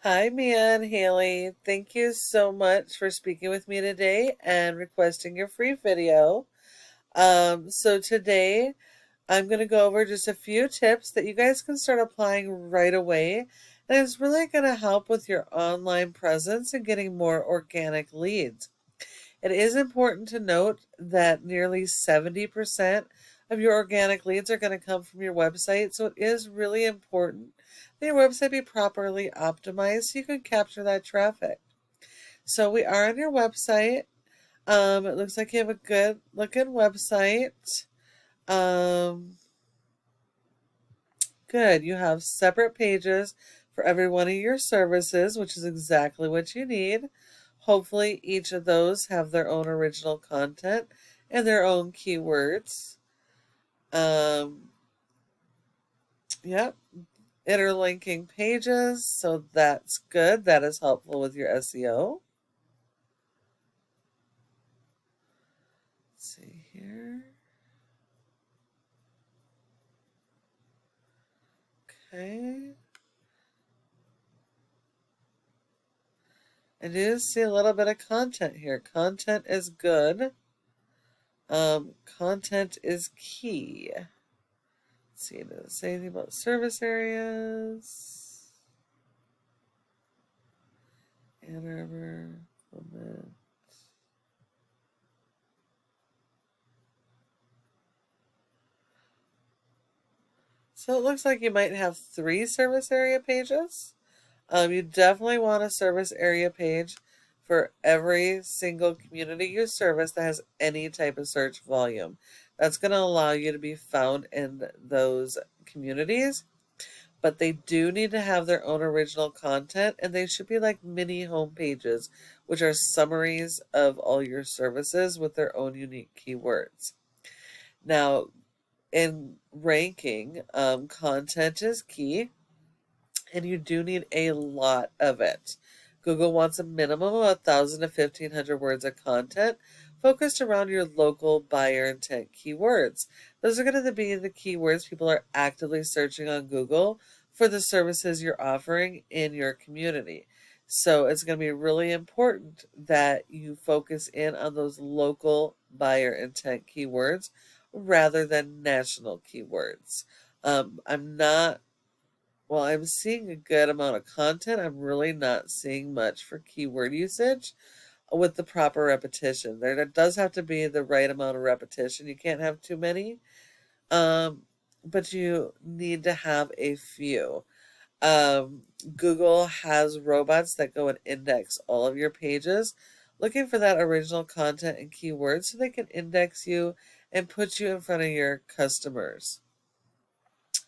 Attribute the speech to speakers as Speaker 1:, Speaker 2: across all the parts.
Speaker 1: Hi, Mia and Haley. Thank you so much for speaking with me today and requesting your free video. So today I'm going to go over just a few tips that you guys can start applying right away. And it's really going to help with your online presence and getting more organic leads. It is important to note that nearly 70% of your organic leads are going to come from your website, so it is really important that your website be properly optimized so you can capture that traffic. So we are on your website. It looks like you have a good looking website. Um, Good. You have separate pages for every one of your services, which is exactly what you need. Hopefully, each of those have their own original content and their own keywords. Um, yep, interlinking pages, so that's good. That is helpful with your SEO. Let's see here. Okay. I do see a little bit of content here. Content is good. Content is key. Let's see, does it say anything about service areas? Ann Arbor, Clement. So it looks like you might have 3 service area pages. You definitely want a service area page for every single community you service that has any type of search volume. That's going to allow you to be found in those communities, but they do need to have their own original content, and they should be like mini home pages, which are summaries of all your services with their own unique keywords. Now, in ranking, content is key, and you do need a lot of it. Google wants a minimum of 1,000 to 1,500 words of content focused around your local buyer intent keywords. Those are going to be the keywords people are actively searching on Google for the services you're offering in your community. So it's going to be really important that you focus in on those local buyer intent keywords rather than national keywords. I'm not Well, I'm seeing a good amount of content. I'm really not seeing much for keyword usage with the proper repetition. There does have to be the right amount of repetition. You can't have too many, but you need to have a few. Um, Google has robots that go and index all of your pages, looking for that original content and keywords so they can index you and put you in front of your customers.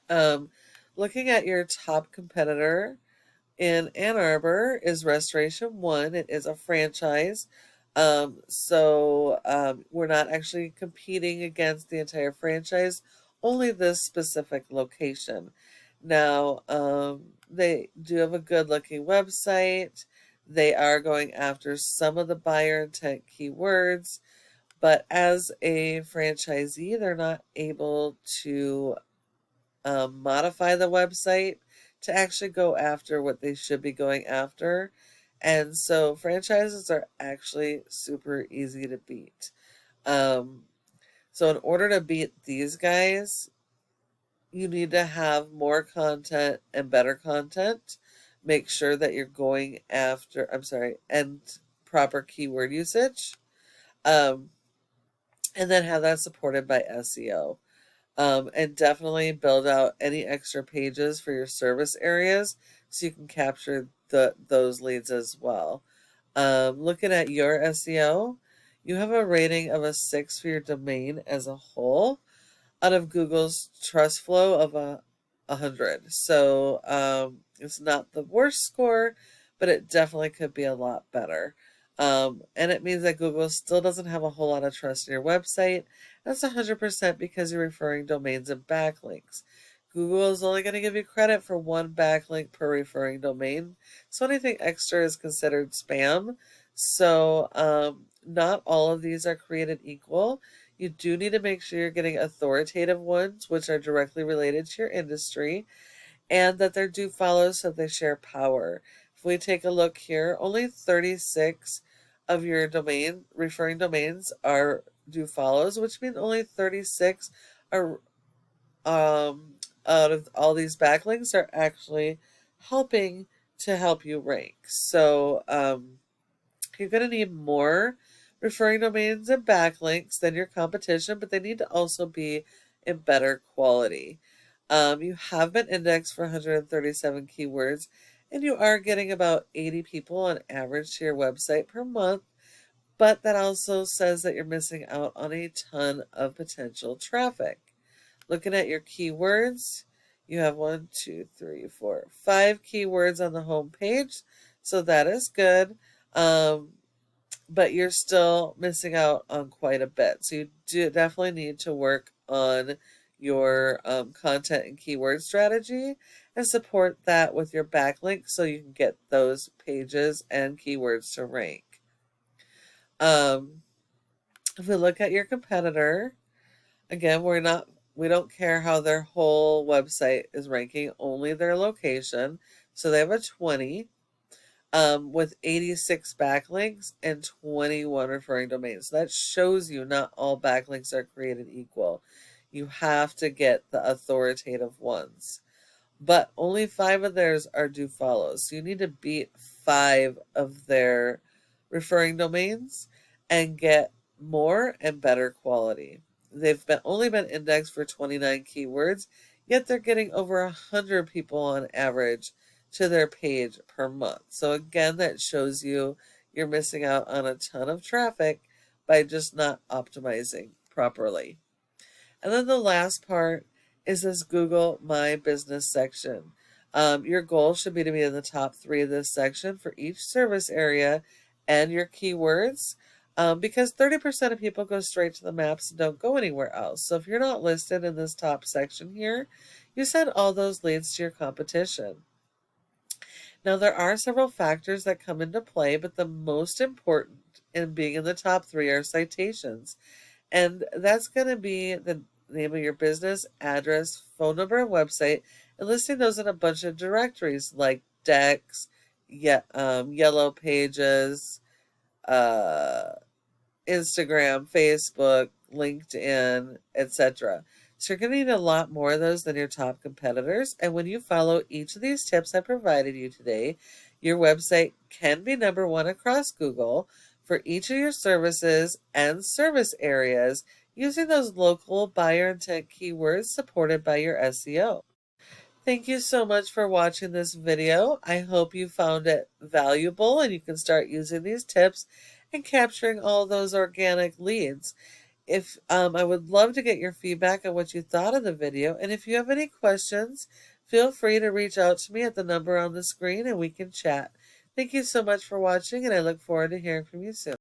Speaker 1: Um, Looking at your top competitor in Ann Arbor is Restoration One. It is a franchise. We're not actually competing against the entire franchise, only this specific location. Now, they do have a good looking website. They are going after some of the buyer intent keywords, but as a franchisee, they're not able to modify the website to actually go after what they should be going after. And so franchises are actually super easy to beat. Um, so in order to beat these guys, you need to have more content and better content. Make sure that you're going after, and proper keyword usage. Um, and then have that supported by SEO. And definitely build out any extra pages for your service areas so you can capture those leads as well. Looking at your SEO, you have a rating of a 6 for your domain as a whole out of Google's trust flow of 100. So it's not the worst score, but it definitely could be a lot better. And it means that Google still doesn't have a whole lot of trust in your website. That's 100% because you're referring domains and backlinks. Google is only going to give you credit for 1 backlink per referring domain, so anything extra is considered spam. So not all of these are created equal. You do need to make sure you're getting authoritative ones, which are directly related to your industry, and that they're do follows so they share power. we take a look here, only 36 of your referring domains are do follows, which means only 36 are out of all these backlinks are actually helping to help you rank. So you're going to need more referring domains and backlinks than your competition, but they need to also be in better quality. You have been indexed for 137 keywords, and you are getting about 80 people on average to your website per month, but that also says that you're missing out on a ton of potential traffic. Looking at your keywords, you have 1, 2, 3, 4, 5 keywords on the home page, so that is good. But you're still missing out on quite a bit. So you do definitely need to work on your content and keyword strategy and support that with your backlinks so you can get those pages and keywords to rank. If we look at your competitor, again, we don't care how their whole website is ranking, only their location. So they have a 20 with 86 backlinks and 21 referring domains. So that shows you not all backlinks are created equal. You have to get the authoritative ones. But only 5 of theirs are do follows. So you need to beat 5 of their referring domains and get more and better quality. They've only been indexed for 29 keywords, yet they're getting over 100 people on average to their page per month. So again, that shows you're missing out on a ton of traffic by just not optimizing properly. And then the last part is this Google My Business section. Your goal should be to be in the top 3 of this section for each service area and your keywords, because 30% of people go straight to the maps and don't go anywhere else. So if you're not listed in this top section here, you send all those leads to your competition. Now, there are several factors that come into play, but the most important in being in the top 3 are citations. And that's going to be the name of your business, address, phone number, and website, and listing those in a bunch of directories like Dex, Yellow Pages, Instagram, Facebook, LinkedIn, etc. So you're going to need a lot more of those than your top competitors. And when you follow each of these tips I provided you today, your website can be number 1 across Google for each of your services and service areas using those local buyer intent keywords supported by your SEO. Thank you so much for watching this video. I hope you found it valuable and you can start using these tips and capturing all those organic leads. If I would love to get your feedback on what you thought of the video, and if you have any questions, feel free to reach out to me at the number on the screen and we can chat. Thank you so much for watching, and I look forward to hearing from you soon.